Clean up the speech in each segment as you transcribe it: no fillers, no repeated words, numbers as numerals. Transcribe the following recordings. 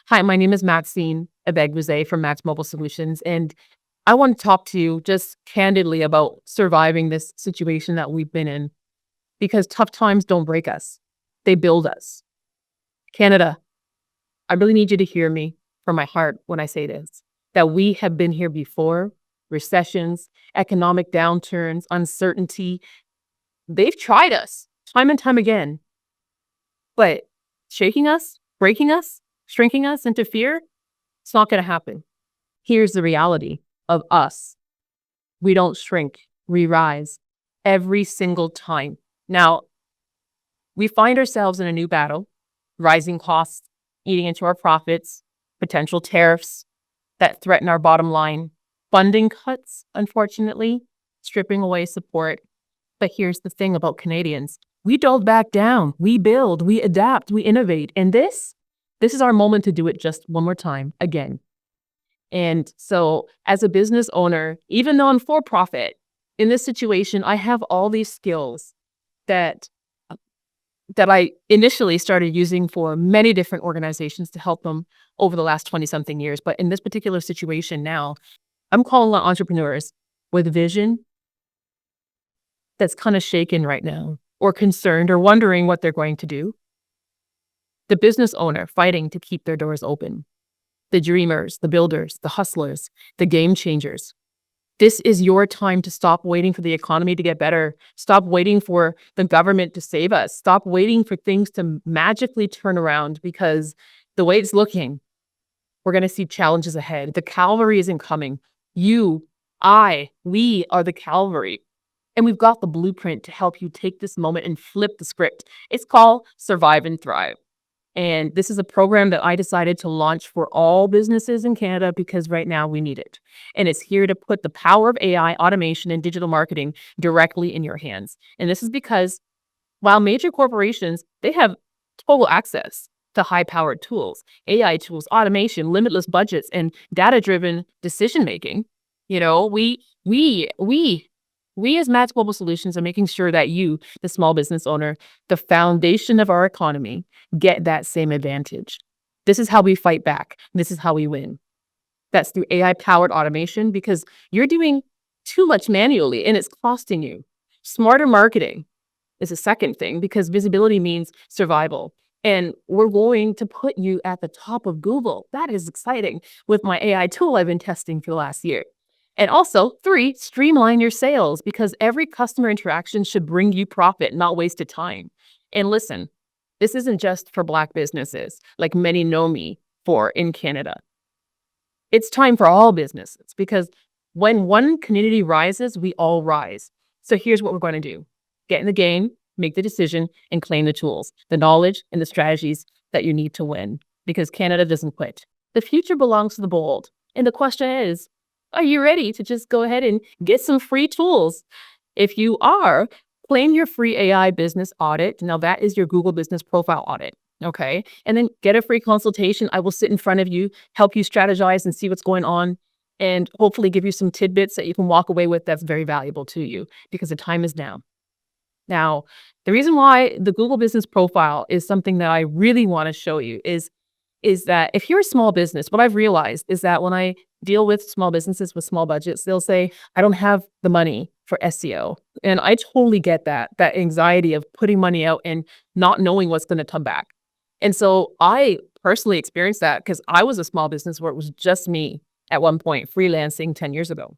Hi, my name is Maxine Ebegbuze from Max Mobile Solutions, and I want to talk to you just candidly about surviving this situation that we've been in because tough times don't break us, they build us. Canada, I really need you to hear me from my heart when I say this, that we have been here before. Recessions, economic downturns, uncertainty, they've tried us time and time again, but shaking us, breaking us, shrinking us into fear, it's not going to happen. Here's the reality of us. We don't shrink, we rise every single time. Now, we find ourselves in a new battle, rising costs, eating into our profits, potential tariffs that threaten our bottom line, funding cuts, unfortunately, stripping away support. But here's the thing about Canadians. We don't back down. We build, we adapt, we innovate. And this is our moment to do it just one more time again. And so, as a business owner, even though I'm for profit, in this situation, I have all these skills that that I initially started using for many different organizations to help them over the last 20 something years. But in this particular situation now, I'm calling on entrepreneurs with vision that's kind of shaken right now, or concerned, or wondering what they're going to do. The business owner fighting to keep their doors open. The dreamers, the builders, the hustlers, the game changers. This is your time to stop waiting for the economy to get better. Stop waiting for the government to save us. Stop waiting for things to magically turn around, because the way it's looking, we're going to see challenges ahead. The cavalry isn't coming. We are the cavalry. And we've got the blueprint to help you take this moment and flip the script. It's called Survive and Thrive. And this is a program that I decided to launch for all businesses in Canada because right now we need it. And it's here to put the power of AI, automation, and digital marketing directly in your hands. And this is because while major corporations, they have total access to high-powered tools, AI tools, automation, limitless budgets, and data-driven decision making, you know, we as Max Global Solutions are making sure that you, the small business owner, the foundation of our economy, get that same advantage. This is how we fight back. This is how we win. That's through AI-powered automation, because you're doing too much manually and it's costing you. Smarter marketing is a second thing, because visibility means survival. And we're going to put you at the top of Google. That is exciting with my AI tool I've been testing for the last year. And also, 3, streamline your sales, because every customer interaction should bring you profit, not wasted time. And listen, this isn't just for Black businesses, like many know me for in Canada. It's time for all businesses, because when one community rises, we all rise. So here's what we're going to do. Get in the game, make the decision, and claim the tools, the knowledge, and the strategies that you need to win, because Canada doesn't quit. The future belongs to the bold. And the question is, are you ready to just go ahead and get some free tools? If you are, claim your free AI business audit. Now, that is your Google Business Profile audit. Okay. And then get a free consultation. I will sit in front of you, help you strategize and see what's going on, and hopefully give you some tidbits that you can walk away with that's very valuable to you, because the time is now. Now, the reason why the Google Business Profile is something that I really want to show you is that if you're a small business, what I've realized is that when I deal with small businesses with small budgets, they'll say, I don't have the money for SEO. And I totally get that anxiety of putting money out and not knowing what's going to come back. And so I personally experienced that because I was a small business where it was just me at one point, freelancing 10 years ago.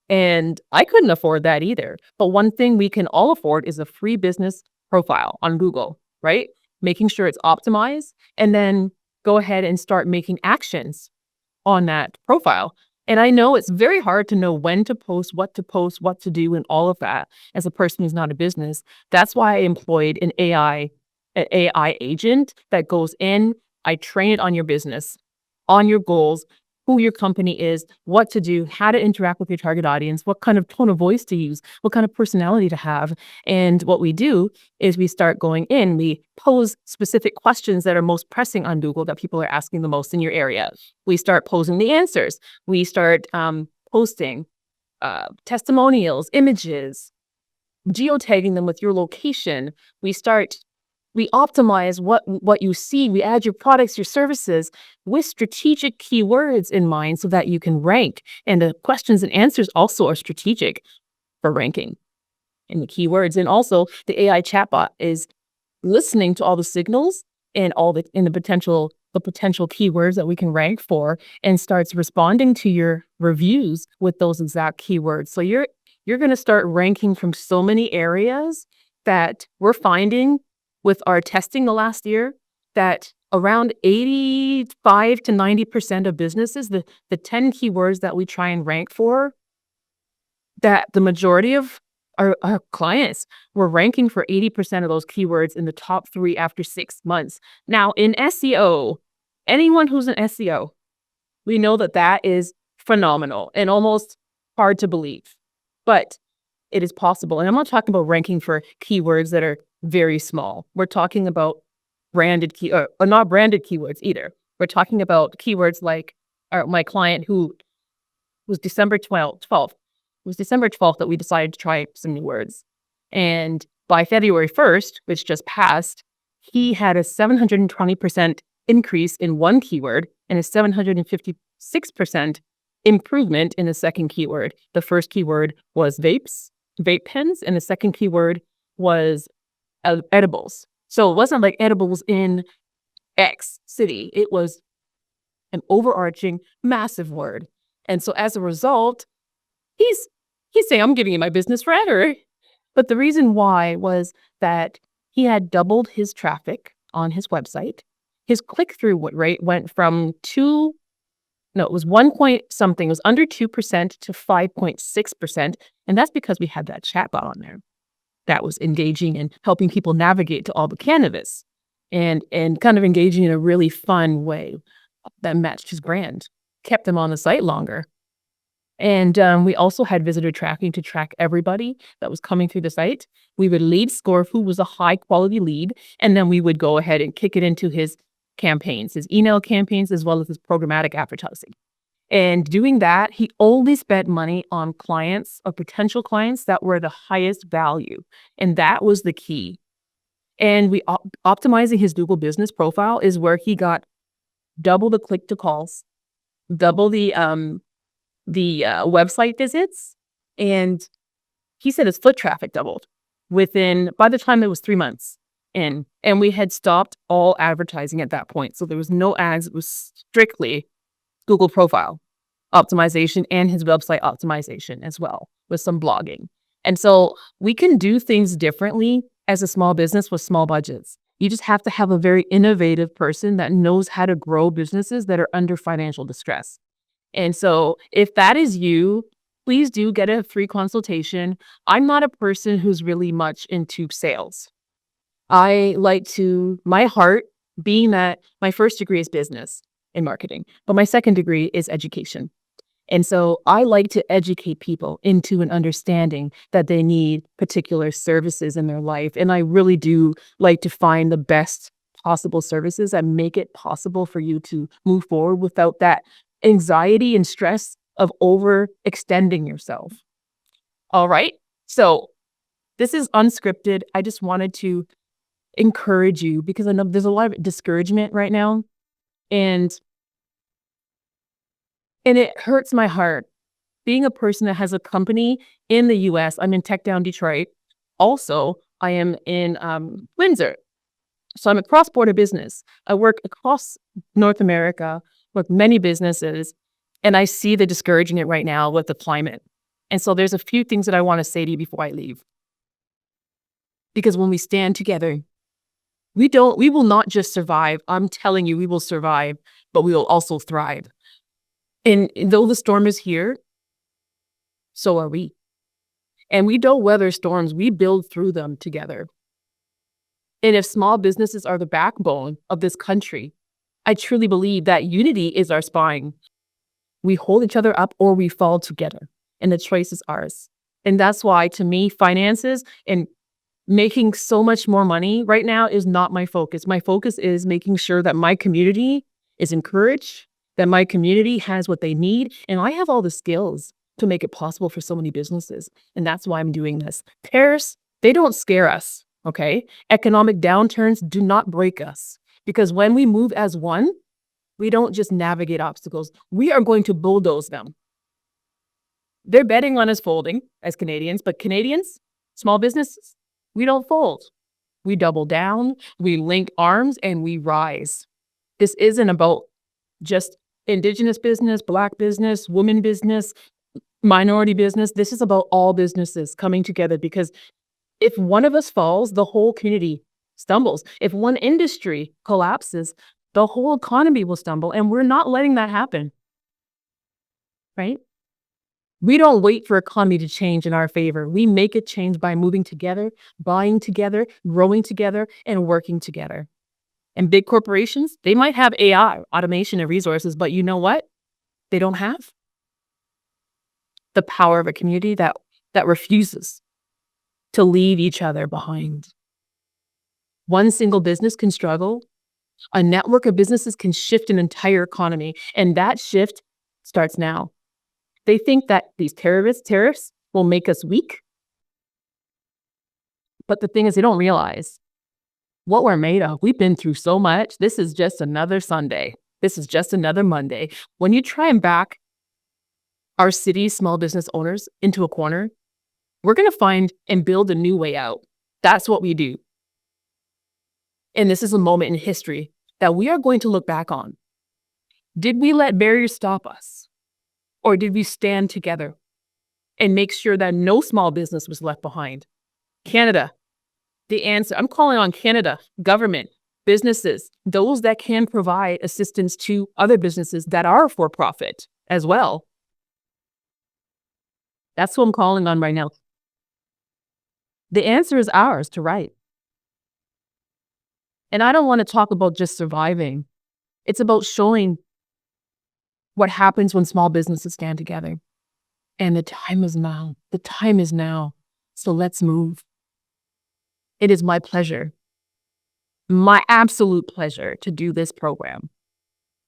And I couldn't afford that either. But one thing we can all afford is a free business profile on Google, right? Making sure it's optimized, and then go ahead and start making actions on that profile. And I know it's very hard to know when to post, what to do, and all of that as a person who's not a business. That's why I employed an AI agent that goes in. I train it on your business, on your goals, who your company is, what to do, how to interact with your target audience, what kind of tone of voice to use, what kind of personality to have. And what we do is we start going in, we pose specific questions that are most pressing on Google that people are asking the most in your area. We start posing the answers. We start posting testimonials, images, geotagging them with your location. We start We optimize what you see. We add your products, your services with strategic keywords in mind so that you can rank. And the questions and answers also are strategic for ranking in the keywords. And also the AI chatbot is listening to all the signals and all the potential keywords that we can rank for and starts responding to your reviews with those exact keywords. So you're going to start ranking from so many areas that we're finding with our testing the last year that around 85 to 90% of businesses, the 10 keywords that we try and rank for, that the majority of our clients were ranking for 80% of those keywords in the top 3 after 6 months. Now, in SEO, anyone who's an SEO, we know that that is phenomenal and almost hard to believe, but it is possible. And I'm not talking about ranking for keywords that are very small. We're talking about not branded keywords either. We're talking about keywords like my client who was December 12th. It was December 12th that we decided to try some new words. And by February 1st, which just passed, he had a 720% increase in one keyword and a 756% improvement in the second keyword. The first keyword was vape pens, and the second keyword was edibles. So it wasn't like edibles in X city. It was an overarching massive word. And so as a result, he's saying, I'm giving you my business forever. But the reason why was that he had doubled his traffic on his website. His click-through rate went from it was 1 point something, it was under 2% to 5.6%. And that's because we had that chatbot on there that was engaging and helping people navigate to all the cannabis and kind of engaging in a really fun way that matched his brand, kept him on the site longer. And we also had visitor tracking to track everybody that was coming through the site. We would lead score who was a high quality lead, and then we would go ahead and kick it into his campaigns, his email campaigns, as well as his programmatic advertising. And doing that, he only spent money on clients or potential clients that were the highest value. And that was the key. And we optimizing his Google business profile is where he got double the click to calls, double the website visits, and he said his foot traffic doubled by the time it was 3 months in, and we had stopped all advertising at that point. So there was no ads. It was strictly Google profile optimization and his website optimization as well with some blogging. And so we can do things differently as a small business with small budgets. You just have to have a very innovative person that knows how to grow businesses that are under financial distress. And so if that is you, please do get a free consultation. I'm not a person who's really much into sales. My heart being that my first degree is business and marketing, but my second degree is education. And so I like to educate people into an understanding that they need particular services in their life. And I really do like to find the best possible services that make it possible for you to move forward without that anxiety and stress of overextending yourself. All right. So this is unscripted. I just wanted to encourage you because I know there's a lot of discouragement right now. And it hurts my heart. Being a person that has a company in the US, I'm in Techdown, Detroit. Also, I am in Windsor. So I'm a cross-border business. I work across North America with many businesses, and I see the discouragement right now with the climate. And so there's a few things that I want to say to you before I leave. Because when we stand together, we will not just survive. I'm telling you, we will survive, but we will also thrive. And though the storm is here, so are we. And we don't weather storms, we build through them together. And if small businesses are the backbone of this country, I truly believe that unity is our spine. We hold each other up or we fall together, and the choice is ours. And that's why, to me, finances and making so much more money right now is not my focus. My focus is making sure that my community is encouraged, that my community has what they need, and I have all the skills to make it possible for so many businesses. And that's why I'm doing this. Tariffs, they don't scare us. Okay. Economic downturns do not break us because when we move as one, we don't just navigate obstacles. We are going to bulldoze them. They're betting on us folding as Canadians, but Canadians, small businesses, we don't fold. We double down, we link arms, and we rise. This isn't about just Indigenous business, Black business, women business, minority business. This is about all businesses coming together because if one of us falls, the whole community stumbles. If one industry collapses, the whole economy will stumble, and we're not letting that happen, right? We don't wait for economy to change in our favor. We make it change by moving together, buying together, growing together, and working together. And big corporations, they might have AI, automation, and resources, but you know what? They don't have the power of a community that refuses to leave each other behind. One single business can struggle. A network of businesses can shift an entire economy, and that shift starts now. They think that these tariffs will make us weak. But the thing is, they don't realize what we're made of. We've been through so much. This is just another Sunday. This is just another Monday. When you try and back our city's small business owners into a corner, we're going to find and build a new way out. That's what we do. And this is a moment in history that we are going to look back on. Did we let barriers stop us? Or did we stand together and make sure that no small business was left behind? Canada, the answer, I'm calling on Canada, government, businesses, those that can provide assistance to other businesses that are for profit as well. That's what I'm calling on right now. The answer is ours to write. And I don't want to talk about just surviving. It's about showing what happens when small businesses stand together. And the time is now. The time is now. So let's move. It is my pleasure, my absolute pleasure to do this program.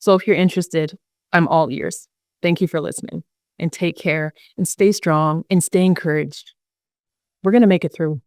So if you're interested, I'm all ears. Thank you for listening and take care and stay strong and stay encouraged. We're going to make it through.